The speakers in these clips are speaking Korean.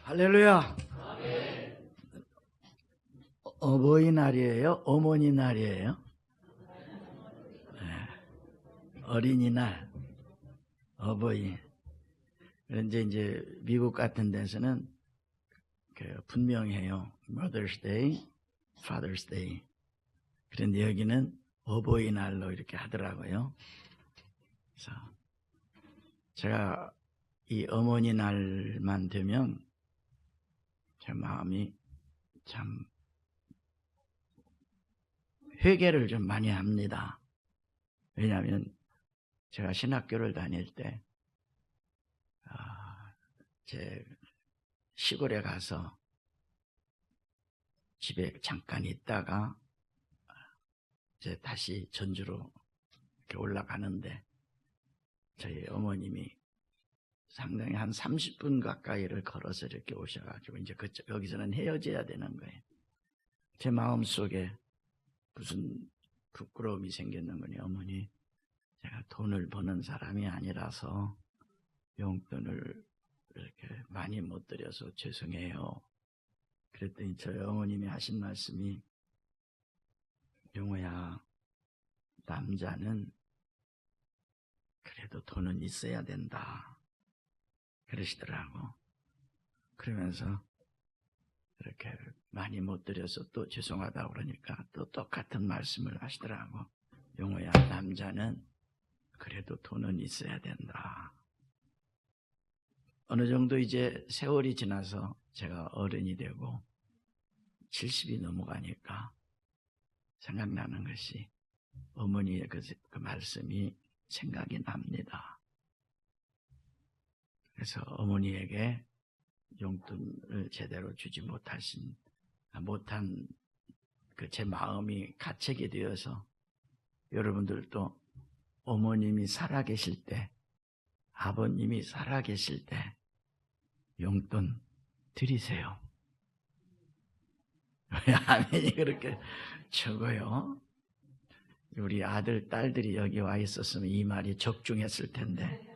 할렐루야. 어버이날이에요? 어머니날이에요? 네. 어린이날, 어버이. 그런데 이제 미국 같은 데서는 분명해요. Mother's Day, Father's Day. 그런데 여기는 어버이날로 이렇게 하더라고요. 그래서 제가 이 어머니날만 되면 제 마음이 참 회개를 좀 많이 합니다. 왜냐하면 제가 신학교를 다닐 때 제 시골에 가서 집에 잠깐 있다가 이제 다시 전주로 이렇게 올라가는데 저희 어머님이 상당히 한 30분 가까이를 걸어서 이렇게 오셔가지고 이제 여기서는 헤어져야 되는 거예요. 제 마음속에 무슨 부끄러움이 생겼는 거니, 어머니 제가 돈을 버는 사람이 아니라서 용돈을 이렇게 많이 못 드려서 죄송해요. 그랬더니 저희 어머님이 하신 말씀이, 용호야, 남자는 그래도 돈은 있어야 된다 그러시더라고. 그러면서 이렇게 많이 못 드려서 또 죄송하다고 그러니까 또 똑같은 말씀을 하시더라고. 용호야, 남자는 그래도 돈은 있어야 된다. 어느 정도 이제 세월이 지나서 제가 어른이 되고 70이 넘어가니까 생각나는 것이 어머니의 그 말씀이 생각이 납니다. 그래서 어머니에게 용돈을 제대로 주지 못한 그 제 마음이 가책이 되어서, 여러분들도 어머님이 살아계실 때, 아버님이 살아계실 때 용돈 드리세요. 왜 아멘이 그렇게 적어요? 우리 아들, 딸들이 여기 와 있었으면 이 말이 적중했을 텐데.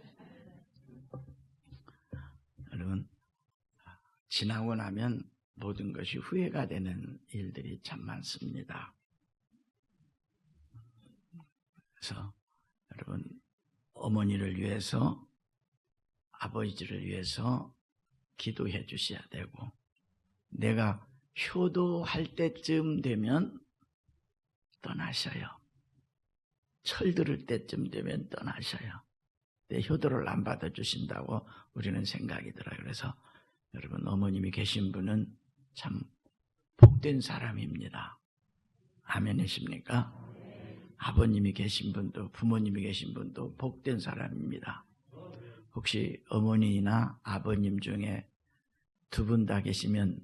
여러분, 지나고 나면 모든 것이 후회가 되는 일들이 참 많습니다. 그래서 여러분, 어머니를 위해서, 아버지를 위해서 기도해 주셔야 되고, 내가 효도할 때쯤 되면 떠나셔요. 철들을 때쯤 되면 떠나셔요. 내 효도를 안 받아주신다고 우리는 생각이 들어요. 그래서 여러분, 어머님이 계신 분은 참 복된 사람입니다. 아멘이십니까? 아버님이 계신 분도, 부모님이 계신 분도 복된 사람입니다. 혹시 어머니나 아버님 중에 두 분 다 계시면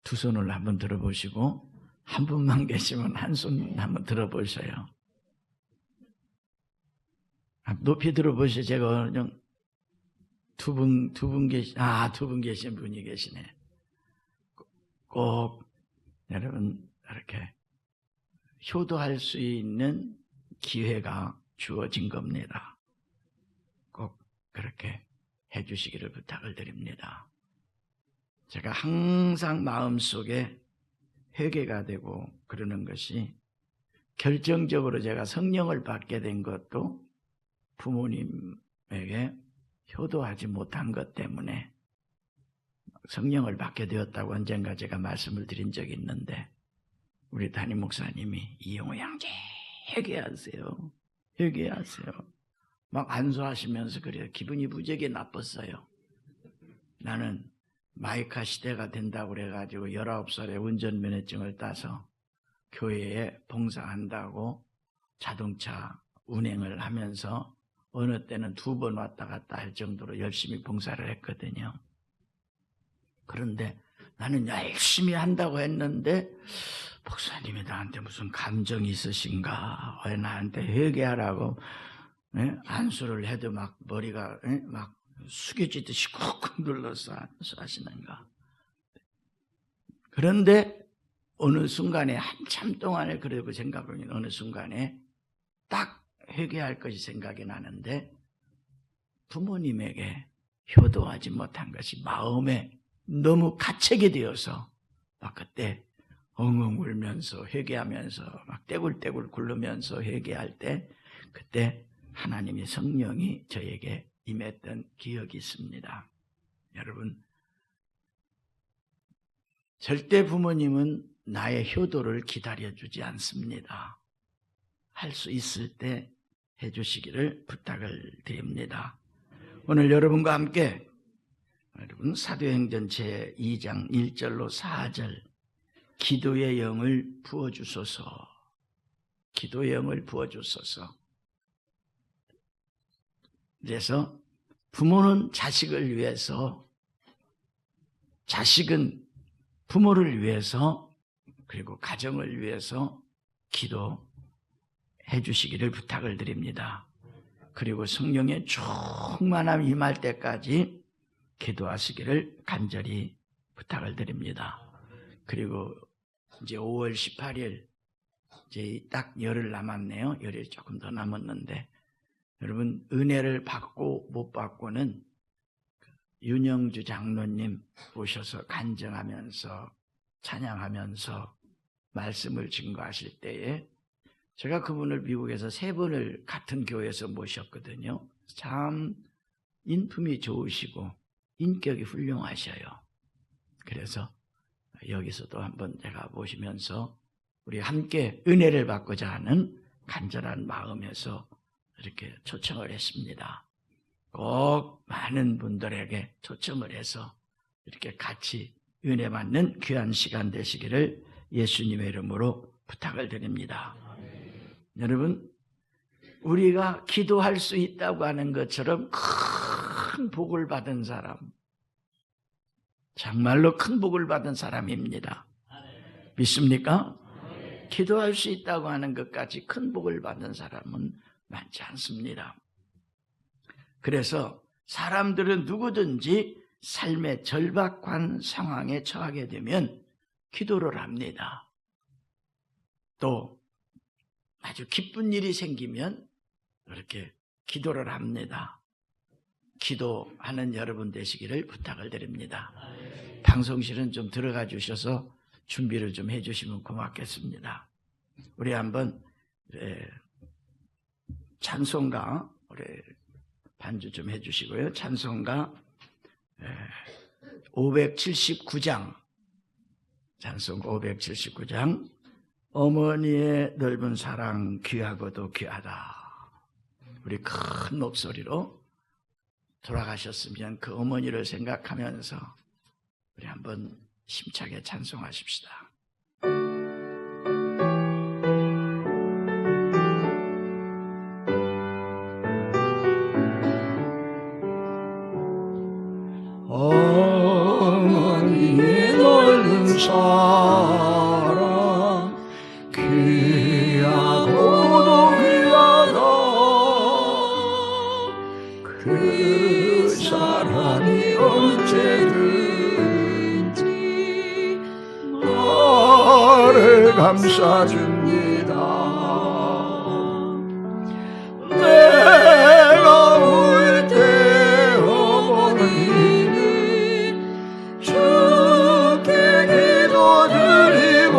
두 손을 한번 들어보시고, 한 분만 계시면 한 손 한번 들어보셔요. 높이 들어보시죠. 제가 두 분 계신 분이 계시네. 꼭 여러분 이렇게 효도할 수 있는 기회가 주어진 겁니다. 꼭 그렇게 해주시기를 부탁을 드립니다. 제가 항상 마음속에 회개가 되고 그러는 것이, 결정적으로 제가 성령을 받게 된 것도 부모님에게 효도하지 못한 것 때문에 성령을 받게 되었다고 언젠가 제가 말씀을 드린 적이 있는데, 우리 담임 목사님이 이용호 형제 회개하세요. 회개하세요. 막 안수하시면서 그래요. 기분이 무지하게 나빴어요. 나는 마이카 시대가 된다고 그래가지고 19살에 운전면허증을 따서 교회에 봉사한다고 자동차 운행을 하면서 어느 때는 2번 왔다 갔다 할 정도로 열심히 봉사를 했거든요. 그런데 나는 열심히 한다고 했는데 목사님이 나한테 무슨 감정이 있으신가, 왜 나한테 회개하라고 안수를 해도 막 머리가 막 숙여지듯이 꾹꾹 눌러서 안수하시는가. 그런데 어느 순간에, 한참 동안에 그러고 생각하면 어느 순간에 딱 회개할 것이 생각이 나는데, 부모님에게 효도하지 못한 것이 마음에 너무 가책이 되어서 막 그때 엉엉 울면서 회개하면서 막 떼굴떼굴 굴르면서 회개할 때 그때 하나님의 성령이 저에게 임했던 기억이 있습니다. 여러분, 절대 부모님은 나의 효도를 기다려주지 않습니다. 할 수 있을 때 해주시기를 부탁을 드립니다. 오늘 여러분과 함께 여러분 사도행전 제2장 1절로 4절 기도의 영을 부어주소서, 기도의 영을 부어주소서. 그래서 부모는 자식을 위해서, 자식은 부모를 위해서, 그리고 가정을 위해서 기도해 주시기를 부탁을 드립니다. 그리고 성령의 충만함 임할 때까지 기도하시기를 간절히 부탁을 드립니다. 그리고 이제 5월 18일 이제 딱 열흘 남았네요. 열흘이 조금 더 남았는데 여러분 은혜를 받고 못 받고는 윤영주 장로님 오셔서 간증하면서 찬양하면서 말씀을 증거하실 때에 제가 그분을 미국에서 3번을 같은 교회에서 모셨거든요. 참 인품이 좋으시고 인격이 훌륭하셔요. 그래서 여기서도 한번 제가 모시면서 우리 함께 은혜를 받고자 하는 간절한 마음에서 이렇게 초청을 했습니다. 꼭 많은 분들에게 초청을 해서 이렇게 같이 은혜 받는 귀한 시간 되시기를 예수님의 이름으로 부탁을 드립니다. 여러분, 우리가 기도할 수 있다고 하는 것처럼 큰 복을 받은 사람, 정말로 큰 복을 받은 사람입니다. 믿습니까? 기도할 수 있다고 하는 것까지 큰 복을 받은 사람은 많지 않습니다. 그래서 사람들은 누구든지 삶의 절박한 상황에 처하게 되면 기도를 합니다. 또 아주 기쁜 일이 생기면 이렇게 기도를 합니다. 기도하는 여러분 되시기를 부탁을 드립니다. 방송실은 좀 들어가 주셔서 준비를 좀 해주시면 고맙겠습니다. 우리 한번 찬송가 우리 반주 좀 해주시고요. 찬송가 579장, 찬송가 579장, 어머니의 넓은 사랑 귀하고도 귀하다. 우리 큰 목소리로 돌아가셨으면 그 어머니를 생각하면서 우리 한번 힘차게 찬송하십시다. 어머니의 넓은 사랑 귀하고도 귀하다. 그 사랑이 언제든지 나를 감싸줍니다. 내가 울 때 어머니는 주께 기도드리고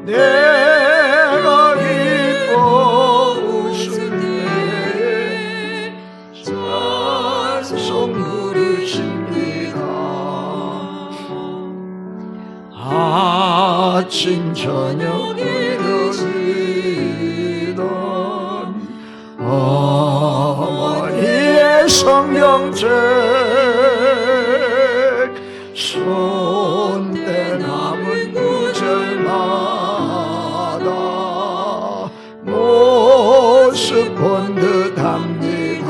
내가 기뻐 웃을 때 찬송 부르십니다. 아침 저녁 기도드리던 어머니의 성경책 손때 남은 구절마다 모습 본 듯합니다.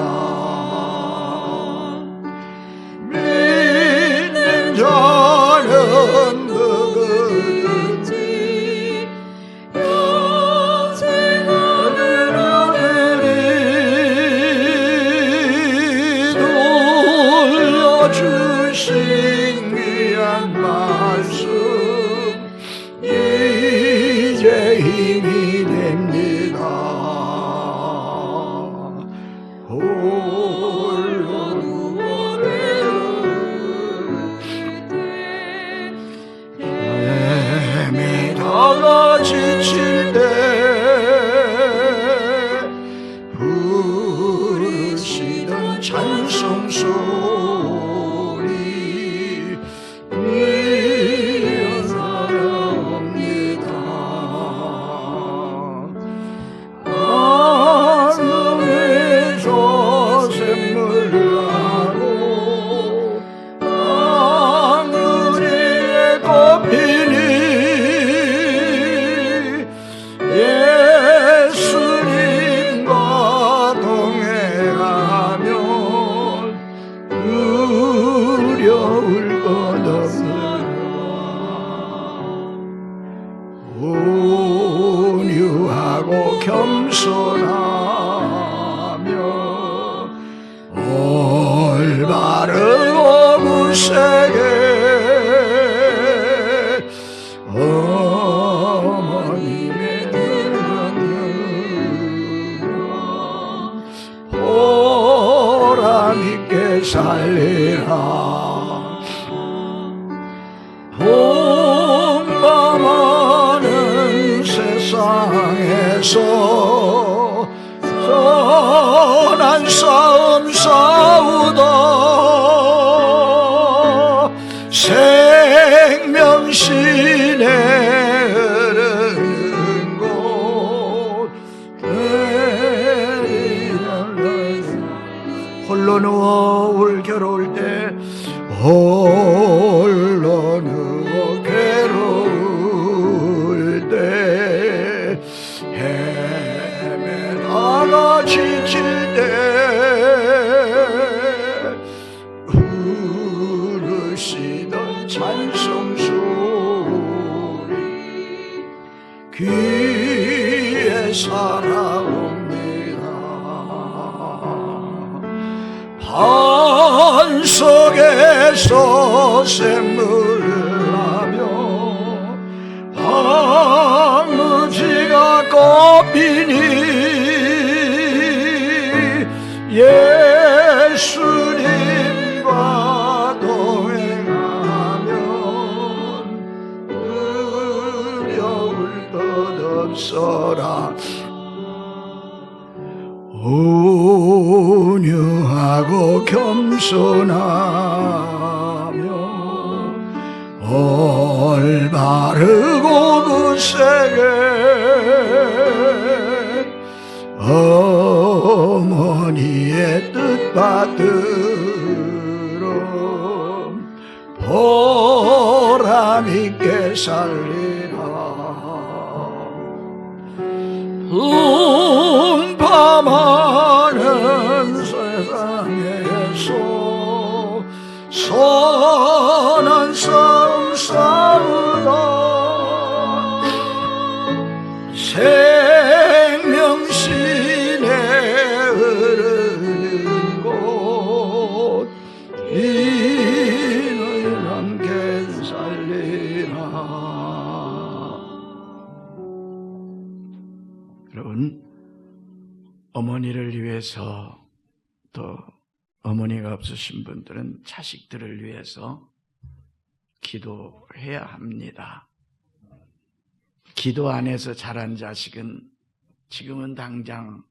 믿는 자는 누구든지 영생 하늘하늘이 돌려주신 귀한 사랑합니다. 하늘에서 샘물 나고 하늘에 꽃피니 예수님과 동행하면 두려울 것 없느라 온유하고 겸손하며 올바르고 굳세게 어머님의 명령 보람있게 살리라. 범람하는 세상에서 선한 싸움 싸우다 생명신에 흐르는 곳 홀로 누워 울겨로울 때 홀로 누워 괴로울 때 헤매다가 지칠 때 부르시던 찬송 소리 귀에 살아옵니다. 반 속에서 샘물을 나며 황무지가 꽃피니 예수님과 동행하면 두려울 것 없어라. 온유하고 겸손하며 올바르고 굳세게 어머니의 뜻 받들어 보람있게 살리라. 풍파많은 세상에서 선한 싸움 싸우다 생명신에 흐르는 곳 이는 함께 살리라. 여러분, 어머니를 위해서 또 어머니가 없으신 분들은 자식들을 위해서 기도해야 합니다. 기도 안에서 자란 자식은 지금은 당장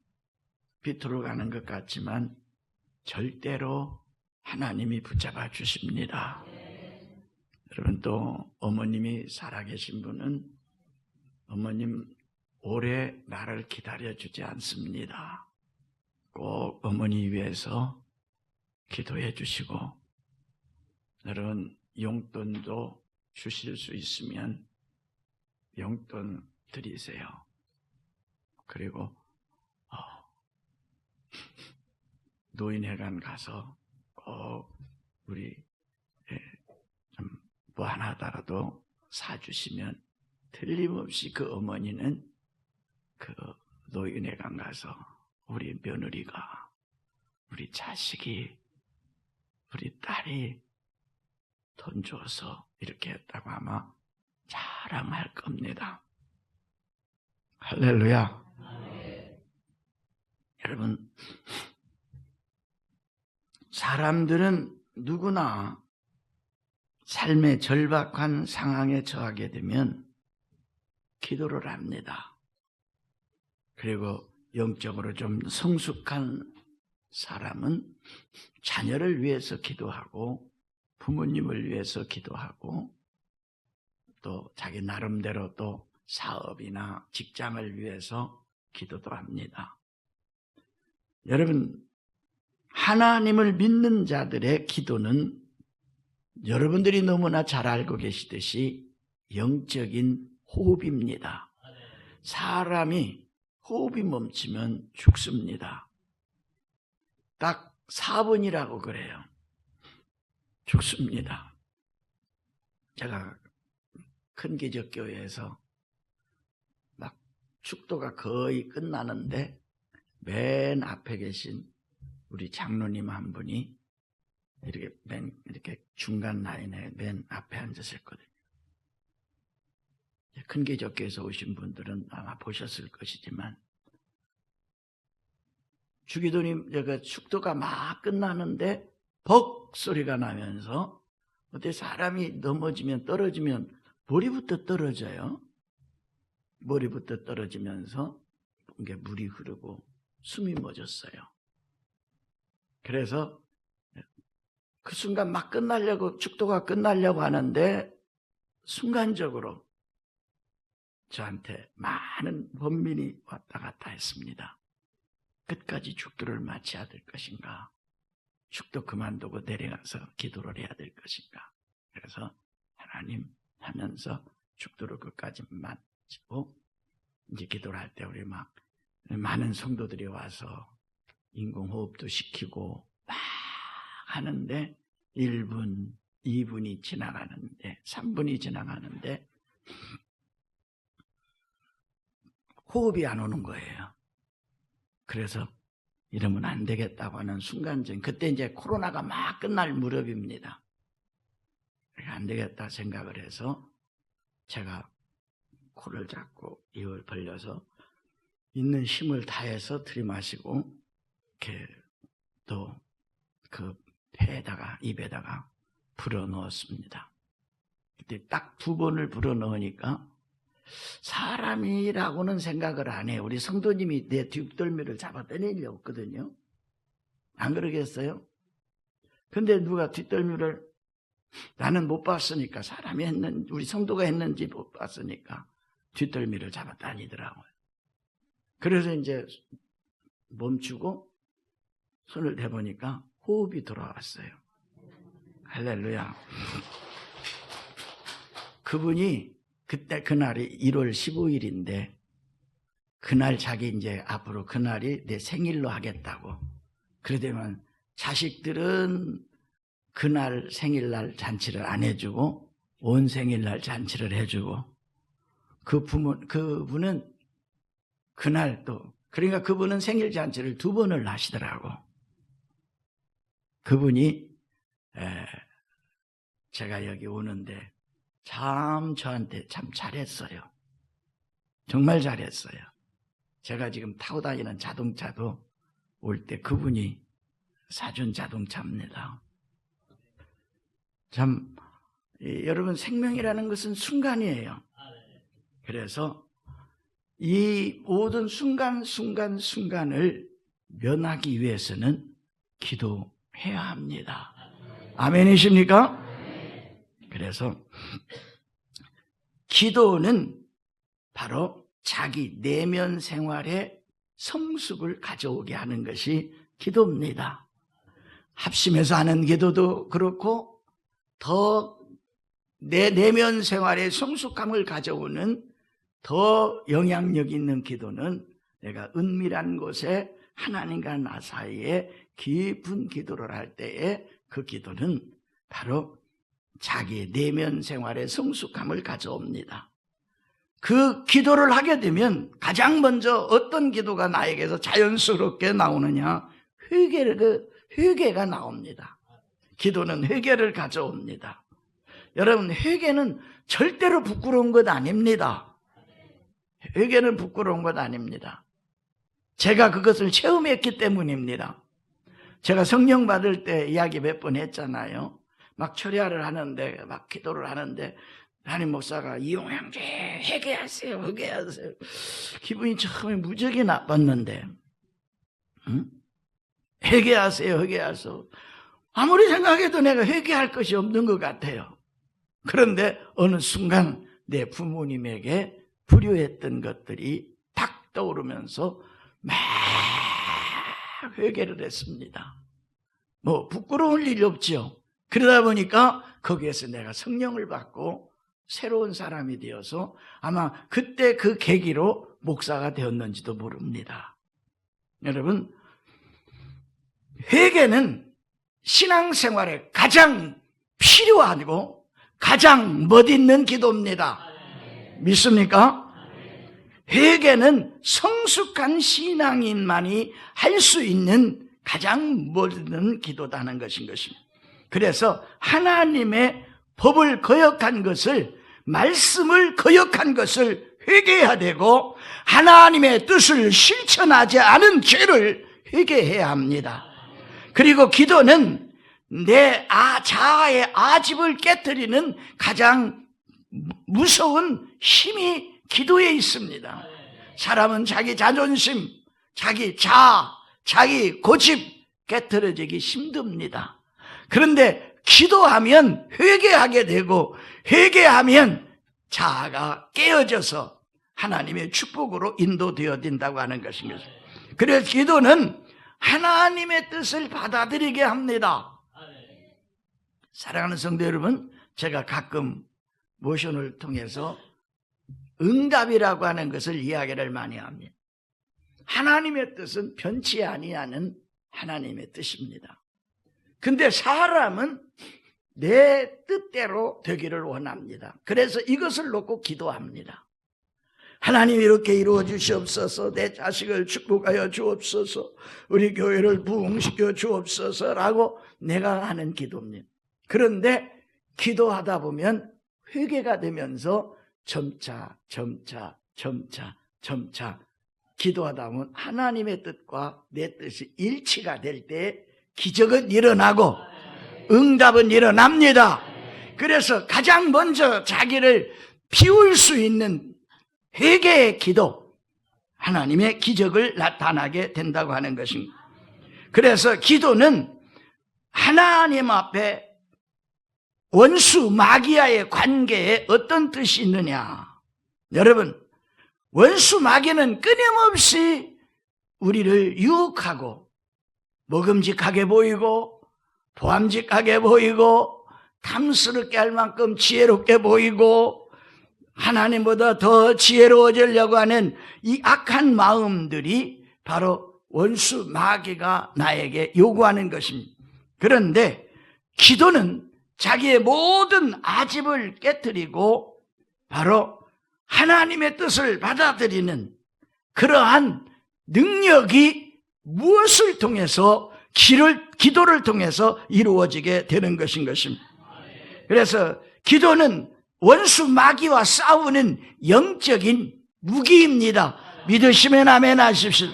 비틀어 가는 것 같지만 절대로 하나님이 붙잡아 주십니다. 여러분, 또 어머님이 살아계신 분은 어머님 오래 나를 기다려주지 않습니다. 꼭 어머니 위해서 기도해 주시고, 여러분 용돈도 주실 수 있으면 용돈 드리세요. 그리고 노인회관 가서 꼭 우리 좀 뭐 하나더라도 사주시면 틀림없이 그 어머니는 그 노인회관 가서 우리 며느리가, 우리 자식이, 우리 딸이 돈 줘서 이렇게 했다고 아마 자랑할 겁니다. 할렐루야. 여러분, 사람들은 누구나 삶의 절박한 상황에 처하게 되면 기도를 합니다. 그리고 영적으로 좀 성숙한 사람은 자녀를 위해서 기도하고 부모님을 위해서 기도하고 또 자기 나름대로 또 사업이나 직장을 위해서 기도도 합니다. 여러분, 하나님을 믿는 자들의 기도는 여러분들이 너무나 잘 알고 계시듯이 영적인 호흡입니다. 사람이 호흡이 멈추면 죽습니다. 딱 4분이라고 그래요. 죽습니다. 제가 큰 기적교회에서 막 축도가 거의 끝나는데 맨 앞에 계신 우리 장로님 한 분이 이렇게 중간 라인에 맨 앞에 앉으셨거든요. 큰 기적교회에서 오신 분들은 아마 보셨을 것이지만 주기도님 축도가 막 끝나는데 벅 소리가 나면서 어때 사람이 넘어지면 떨어지면 머리부터 떨어져요. 머리부터 떨어지면서 이게 물이 흐르고 숨이 멎었어요. 그래서 그 순간 막 축도가 끝나려고 하는데 순간적으로 저한테 많은 번민이 왔다 갔다 했습니다. 끝까지 축도를 마쳐야 될 것인가? 축도 그만두고 내려가서 기도를 해야 될 것인가? 그래서 하나님 하면서 축도를 끝까지 마치고 이제 기도를 할 때 우리 막 많은 성도들이 와서 인공호흡도 시키고 막 하는데 1분, 2분이 지나가는데 3분이 지나가는데 호흡이 안 오는 거예요. 그래서 이러면 안 되겠다고 하는 순간적인 그때 이제 코로나가 막 끝날 무렵입니다. 안 되겠다 생각을 해서 제가 코를 잡고 입을 벌려서 있는 힘을 다해서 들이마시고 이렇게 또 그 폐에다가 입에다가 불어 넣었습니다. 그때 딱 2번을 불어 넣으니까 사람이라고는 생각을 안 해요. 우리 성도님이 내 뒷덜미를 잡아 떠내려고 했거든요. 안 그러겠어요? 근데 누가 뒷덜미를 나는 못 봤으니까 사람이 했는지 우리 성도가 했는지 못 봤으니까 뒷덜미를 잡아 다니더라고요. 그래서 이제 멈추고 손을 대보니까 호흡이 돌아왔어요. 할렐루야. 그분이 그날이 1월 15일인데 그날 자기 이제 앞으로 그날이 내 생일로 하겠다고. 그러더만 자식들은 그날 생일날 잔치를 안 해주고 온 생일날 잔치를 해주고 그분은 그날 또 그러니까 그분은 생일 잔치를 2번을 하시더라고. 그분이 제가 여기 오는데 참 저한테 참 잘했어요. 정말 잘했어요. 제가 지금 타고 다니는 자동차도 올 때 그분이 사준 자동차입니다. 참 여러분 생명이라는 것은 순간이에요. 그래서 이 모든 순간을 면하기 위해서는 기도해야 합니다. 아멘이십니까? 그래서 기도는 바로 자기 내면 생활에 성숙을 가져오게 하는 것이 기도입니다. 합심해서 하는 기도도 그렇고 더 내 내면 생활에 성숙함을 가져오는 더 영향력 있는 기도는 내가 은밀한 곳에 하나님과 나 사이에 깊은 기도를 할 때에 그 기도는 바로 자기의 내면 생활에 성숙함을 가져옵니다. 그 기도를 하게 되면 가장 먼저 어떤 기도가 나에게서 자연스럽게 나오느냐? 회개가 나옵니다. 기도는 회개를 가져옵니다. 여러분, 회개는 절대로 부끄러운 것 아닙니다. 회개는 부끄러운 것 아닙니다. 제가 그것을 체험했기 때문입니다. 제가 성령 받을 때 이야기 몇 번 했잖아요. 막 철야를 하는데 막 기도를 하는데 담임 목사가 이용양제 회개하세요. 기분이 처음에 무지하게 나빴는데 회개하세요, 회개하세요. 아무리 생각해도 내가 회개할 것이 없는 것 같아요. 그런데 어느 순간 내 부모님에게 불효했던 것들이 탁 떠오르면서 막 회개를 했습니다. 뭐 부끄러울 일이 없죠. 그러다 보니까 거기에서 내가 성령을 받고 새로운 사람이 되어서 아마 그때 그 계기로 목사가 되었는지도 모릅니다. 여러분, 회개는 신앙생활에 가장 필요하고 가장 멋있는 기도입니다. 믿습니까? 회개는 성숙한 신앙인만이 할 수 있는 가장 멋있는 기도다는 것인 것입니다. 그래서 하나님의 법을 거역한 것을, 말씀을 거역한 것을 회개해야 되고 하나님의 뜻을 실천하지 않은 죄를 회개해야 합니다. 그리고 기도는 내 자아의 아집을 깨뜨리는 가장 무서운 힘이 기도에 있습니다. 사람은 자기 자존심, 자기 자아, 자기 고집 깨뜨려지기 힘듭니다. 그런데 기도하면 회개하게 되고 회개하면 자아가 깨어져서 하나님의 축복으로 인도되어진다고 하는 것입니다. 그래서 기도는 하나님의 뜻을 받아들이게 합니다. 사랑하는 성도 여러분, 제가 가끔 모션을 통해서 응답이라고 하는 것을 이야기를 많이 합니다. 하나님의 뜻은 변치 아니하는 하나님의 뜻입니다. 근데 사람은 내 뜻대로 되기를 원합니다. 그래서 이것을 놓고 기도합니다. 하나님 이렇게 이루어 주시옵소서, 내 자식을 축복하여 주옵소서, 우리 교회를 부흥시켜 주옵소서라고 내가 하는 기도입니다. 그런데 기도하다 보면 회개가 되면서 점차 기도하다 보면 하나님의 뜻과 내 뜻이 일치가 될 때 기적은 일어나고 응답은 일어납니다. 그래서 가장 먼저 자기를 비울 수 있는 회개의 기도, 하나님의 기적을 나타나게 된다고 하는 것입니다. 그래서 기도는 하나님 앞에 원수 마귀와의 관계에 어떤 뜻이 있느냐. 여러분, 원수 마귀는 끊임없이 우리를 유혹하고 먹음직하게 보이고 보암직하게 보이고 탐스럽게 할 만큼 지혜롭게 보이고 하나님보다 더 지혜로워지려고 하는 이 악한 마음들이 바로 원수 마귀가 나에게 요구하는 것입니다. 그런데 기도는 자기의 모든 아집을 깨뜨리고 바로 하나님의 뜻을 받아들이는 그러한 능력이 무엇을 통해서 기도를 통해서 이루어지게 되는 것인 것입니다. 그래서 기도는 원수 마귀와 싸우는 영적인 무기입니다. 믿으시면 아멘 하십시오.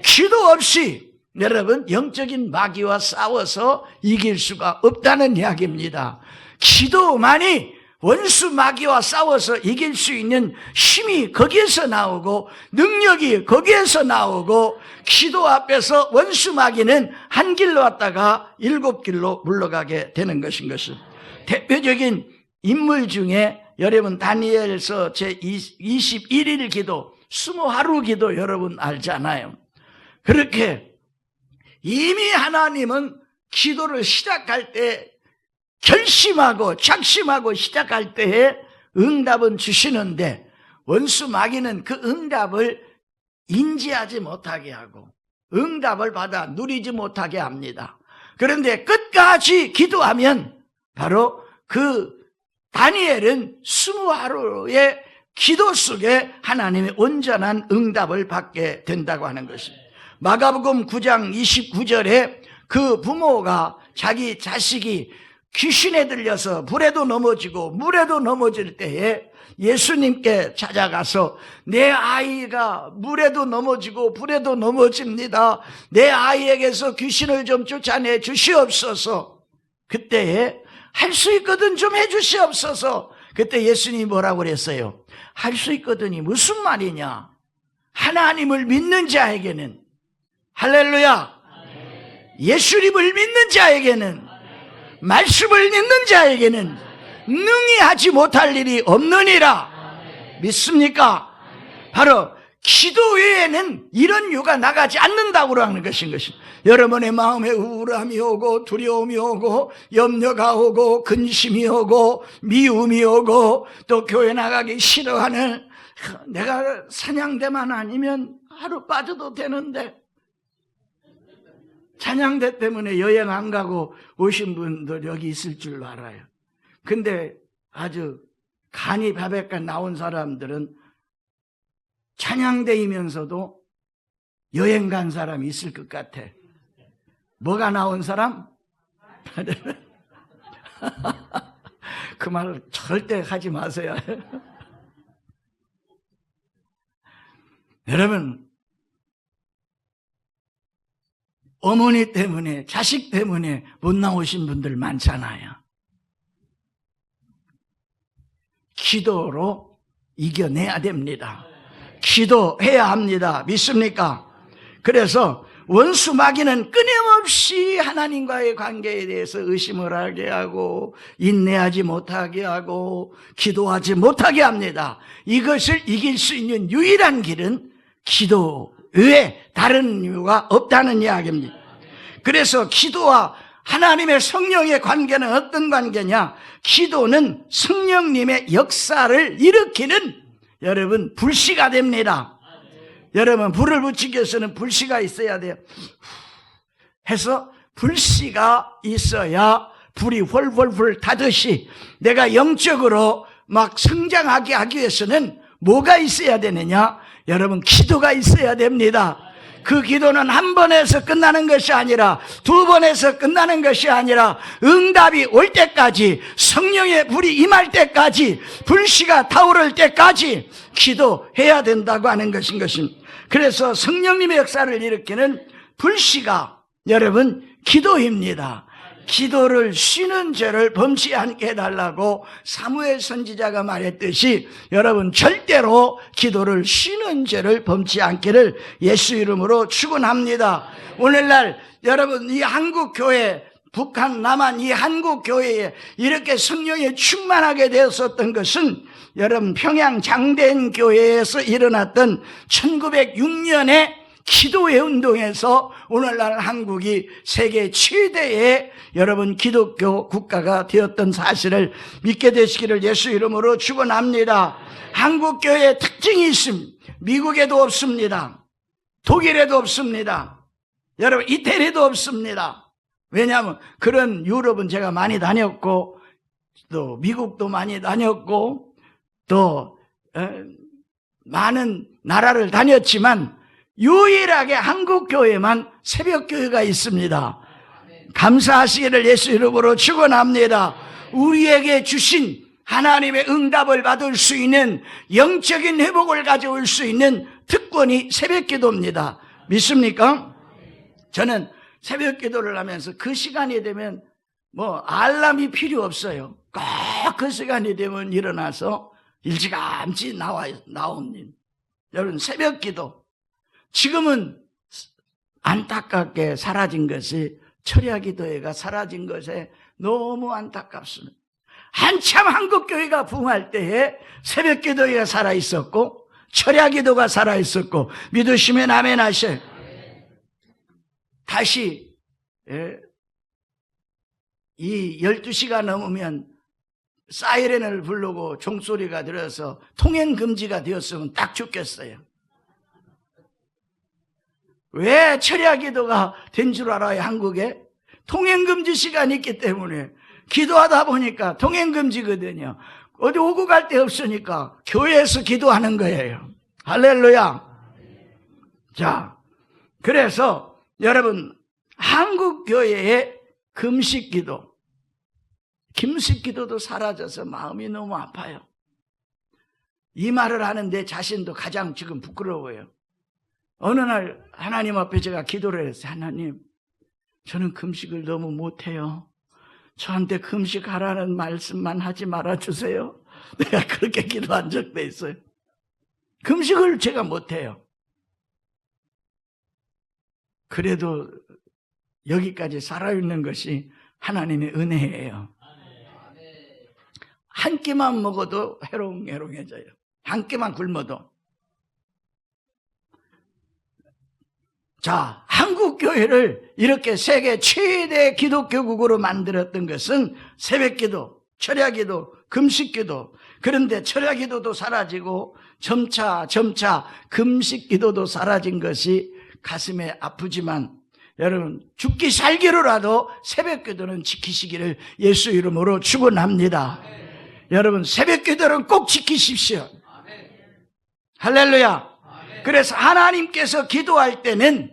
기도 없이 여러분 영적인 마귀와 싸워서 이길 수가 없다는 이야기입니다. 기도만이 원수 마귀와 싸워서 이길 수 있는 힘이 거기에서 나오고 능력이 거기에서 나오고 기도 앞에서 원수 마귀는 한 길로 왔다가 7길로 물러가게 되는 것인 것을. 대표적인 인물 중에 여러분 다니엘서 제21일 기도 20하루 기도 여러분 알잖아요. 그렇게 이미 하나님은 기도를 시작할 때 결심하고 작심하고 시작할 때에 응답은 주시는데 원수 마귀는 그 응답을 인지하지 못하게 하고 응답을 받아 누리지 못하게 합니다. 그런데 끝까지 기도하면 바로 그 다니엘은 20하루의 기도 속에 하나님의 온전한 응답을 받게 된다고 하는 것입니다. 마가복음 9장 29절에 그 부모가 자기 자식이 귀신에 들려서 불에도 넘어지고 물에도 넘어질 때에 예수님께 찾아가서 내 아이가 물에도 넘어지고 불에도 넘어집니다. 내 아이에게서 귀신을 좀 쫓아내 주시옵소서. 그때에 할 수 있거든 좀 해주시옵소서. 그때 예수님이 뭐라고 그랬어요? 할 수 있거든이 무슨 말이냐? 하나님을 믿는 자에게는 할렐루야. 예수님을 믿는 자에게는, 말씀을 믿는 자에게는 능히 하지 못할 일이 없느니라. 믿습니까? 바로 기도 외에는 이런 유가 나가지 않는다고 하는 것인. 여러분의 마음에 우울함이 오고 두려움이 오고 염려가 오고 근심이 오고 미움이 오고 또 교회 나가기 싫어하는, 내가 찬양대만 아니면 하루 빠져도 되는데, 찬양대 때문에 여행 안 가고 오신 분들 여기 있을 줄 알아요. 근데 아주 간이 바베까 나온 사람들은 찬양대이면서도 여행 간 사람이 있을 것 같아. 뭐가 나온 사람? 그 말 절대 하지 마세요. 여러분, 어머니 때문에, 자식 때문에 못 나오신 분들 많잖아요. 기도로 이겨내야 됩니다. 기도해야 합니다. 믿습니까? 그래서 원수 마귀는 끊임없이 하나님과의 관계에 대해서 의심을 하게 하고 인내하지 못하게 하고 기도하지 못하게 합니다. 이것을 이길 수 있는 유일한 길은 기도 외에 다른 이유가 없다는 이야기입니다. 그래서 기도와 하나님의 성령의 관계는 어떤 관계냐? 기도는 성령님의 역사를 일으키는, 여러분, 불씨가 됩니다. 여러분, 불을 붙이기 위해서는 불씨가 있어야 돼요. 해서 불씨가 있어야 불이 훨훨훨 타듯이 내가 영적으로 막 성장하게 하기 위해서는 뭐가 있어야 되느냐? 여러분, 기도가 있어야 됩니다. 그 기도는 한 번에서 끝나는 것이 아니라 두 번에서 끝나는 것이 아니라 응답이 올 때까지, 성령의 불이 임할 때까지, 불씨가 타오를 때까지 기도해야 된다고 하는 것인 것입니다. 그래서 성령님의 역사를 일으키는 불씨가 여러분 기도입니다. 기도를 쉬는 죄를 범치 않게 해달라고 사무엘 선지자가 말했듯이 여러분 절대로 기도를 쉬는 죄를 범치 않기를 예수 이름으로 축원합니다. 오늘날 여러분 이 한국교회, 북한, 남한 이 한국교회에 이렇게 성령에 충만하게 되었었던 것은 여러분 평양 장대인 교회에서 일어났던 1906년에 기도의 운동에서 오늘날 한국이 세계 최대의 여러분 기독교 국가가 되었던 사실을 믿게 되시기를 예수 이름으로 축원합니다. 한국교회의 특징이 있습니다. 미국에도 없습니다. 독일에도 없습니다. 여러분 이태리도 없습니다. 왜냐하면 그런 유럽은 제가 많이 다녔고 또 미국도 많이 다녔고 또 많은 나라를 다녔지만 유일하게 한국교회만 새벽교회가 있습니다. 감사하시기를 예수 이름으로 축원합니다. 우리에게 주신 하나님의 응답을 받을 수 있는 영적인 회복을 가져올 수 있는 특권이 새벽기도입니다. 믿습니까? 저는 새벽기도를 하면서 그 시간이 되면 뭐 알람이 필요 없어요. 꼭 그 시간이 되면 일어나서 일찌감치 나옵니다. 여러분 새벽기도, 지금은 안타깝게 사라진 것이, 철야기도회가 사라진 것에 너무 안타깝습니다. 한참 한국교회가 부흥할 때에 새벽기도회가 살아있었고 철야기도가 살아있었고, 믿으시면 아멘 하셔요. 다시 이 12시가 넘으면 사이렌을 부르고 종소리가 들어서 통행금지가 되었으면 딱 죽겠어요. 왜 철야기도가 된 줄 알아요? 한국에 통행금지 시간이 있기 때문에 기도하다 보니까 통행금지거든요. 어디 오고 갈 데 없으니까 교회에서 기도하는 거예요. 할렐루야. 자, 그래서 여러분 한국교회의 금식기도, 김식기도도 사라져서 마음이 너무 아파요. 이 말을 하는 내 자신도 가장 지금 부끄러워요. 어느 날 하나님 앞에 제가 기도를 했어요. 하나님, 저는 금식을 너무 못해요. 저한테 금식하라는 말씀만 하지 말아주세요. 내가 그렇게 기도한 적도 있어요. 금식을 제가 못해요. 그래도 여기까지 살아있는 것이 하나님의 은혜예요. 한 끼만 먹어도 해롱해롱해져요. 한 끼만 굶어도. 자, 한국교회를 이렇게 세계 최대 기독교국으로 만들었던 것은 새벽기도, 철야기도, 금식기도. 그런데 철야기도도 사라지고 점차 금식기도도 사라진 것이 가슴에 아프지만 여러분 죽기 살기로라도 새벽기도는 지키시기를 예수 이름으로 축원합니다. 여러분 새벽기도는 꼭 지키십시오. 할렐루야. 그래서 하나님께서 기도할 때는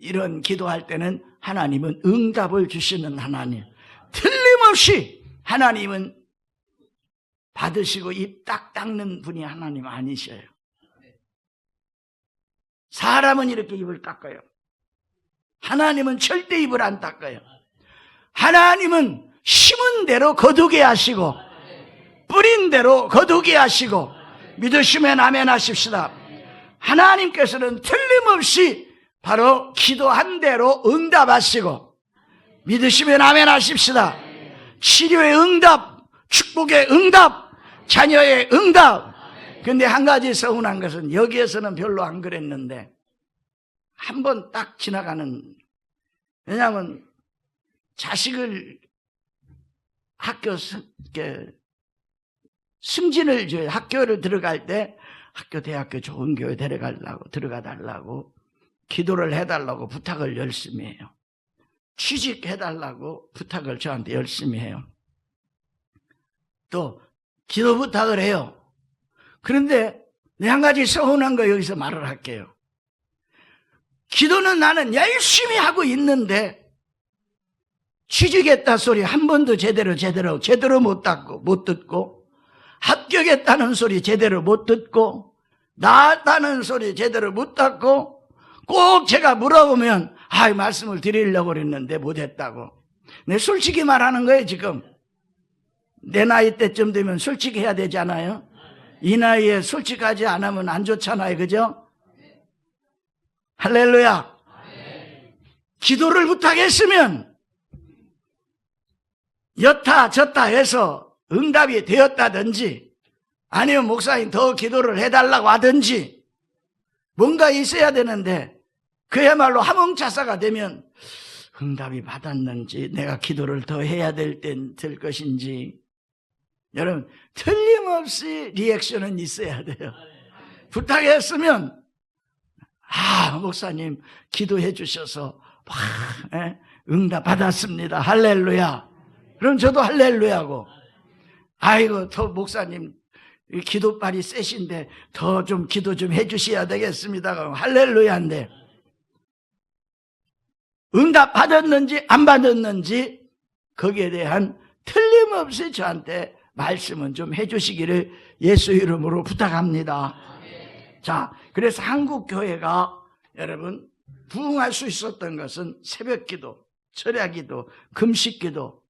이런 기도할 때는 하나님은 응답을 주시는 하나님. 틀림없이 하나님은 받으시고 입 딱 닦는 분이 하나님 아니셔요. 사람은 이렇게 입을 닦아요. 하나님은 절대 입을 안 닦아요. 하나님은 심은 대로 거두게 하시고 뿌린 대로 거두게 하시고 믿으시면 아멘 하십시다. 하나님께서는 틀림없이 바로 기도한 대로 응답하시고 믿으시면 아멘 하십시다. 치료의 응답, 축복의 응답, 자녀의 응답. 근데 한 가지 서운한 것은 여기에서는 별로 안 그랬는데 한 번 딱 지나가는, 왜냐하면 자식을 학교 승진을 줘요. 학교를 들어갈 때 학교 대학교 좋은 교회 들어가 달라고 기도를 해달라고 부탁을 열심히 해요. 취직해달라고 부탁을 저한테 열심히 해요. 또 기도 부탁을 해요. 그런데 한 가지 서운한 거 여기서 말을 할게요. 기도는 나는 열심히 하고 있는데 취직했다 소리 한 번도 제대로 못 듣고 합격했다는 소리 제대로 못 듣고 나았다는 소리 제대로 못 듣고 꼭 제가 물어보면 말씀을 드리려고 그랬는데 못했다고. 내 솔직히 말하는 거예요. 지금 내 나이 때쯤 되면 솔직히 해야 되잖아요. 이 나이에 솔직하지 않으면 안 좋잖아요. 그죠? 할렐루야. 기도를 부탁했으면 여타 저타 해서 응답이 되었다든지 아니면 목사님 더 기도를 해달라고 하든지 뭔가 있어야 되는데 그야말로 하몽차사가 되면 응답이 받았는지 내가 기도를 더 해야 될 것인지. 여러분 틀림없이 리액션은 있어야 돼요. 부탁했으면 목사님 기도해 주셔서 응답 받았습니다. 할렐루야. 그럼 저도 할렐루야고, 더 목사님 기도빨이 세신데 더 좀 기도 좀 해주셔야 되겠습니다. 그럼 할렐루야인데 응답 받았는지 안 받았는지 거기에 대한 틀림없이 저한테 말씀은 좀 해주시기를 예수 이름으로 부탁합니다. 자, 그래서 한국 교회가 여러분 부흥할 수 있었던 것은 새벽기도, 철야기도, 금식기도.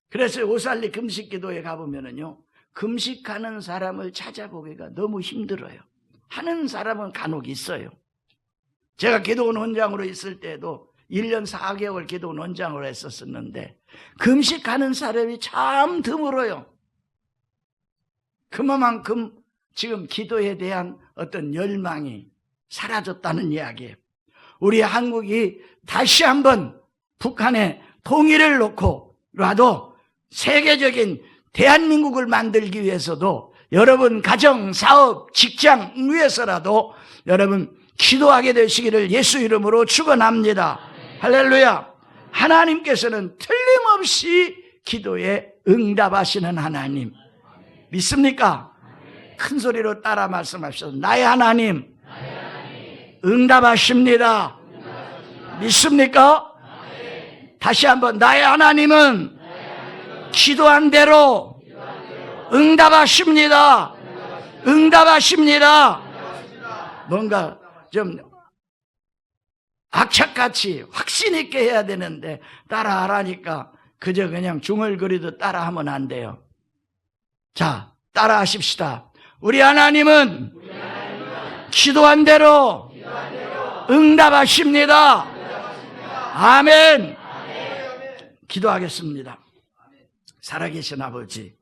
그래서 오살리 금식기도에 가보면은요, 금식하는 사람을 찾아보기가 너무 힘들어요. 하는 사람은 간혹 있어요. 제가 기도원 원장으로 있을 때도 1년 4개월 기도원 원장으로 했었는데 금식하는 사람이 참 드물어요. 그만큼 지금 기도에 대한 어떤 열망이 사라졌다는 이야기예요. 우리 한국이 다시 한번 북한의 통일을 놓고라도 세계적인 대한민국을 만들기 위해서도 여러분 가정, 사업, 직장 위해서라도 여러분 기도하게 되시기를 예수 이름으로 축원합니다. 할렐루야. 하나님께서는 틀림없이 기도에 응답하시는 하나님. 믿습니까? 큰 소리로 따라 말씀하시죠. 나의 하나님 응답하십니다. 믿습니까? 다시 한번 나의 하나님은 기도한 대로 응답하십니다. 응답하십니다. 뭔가 좀 악착같이 확신 있게 해야 되는데 따라하라니까 그저 그냥 중얼거리도 따라하면 안 돼요. 자, 따라하십시다. 우리 하나님은 기도한 대로 응답하십니다. 아멘. 기도하겠습니다. 살아계신 아버지,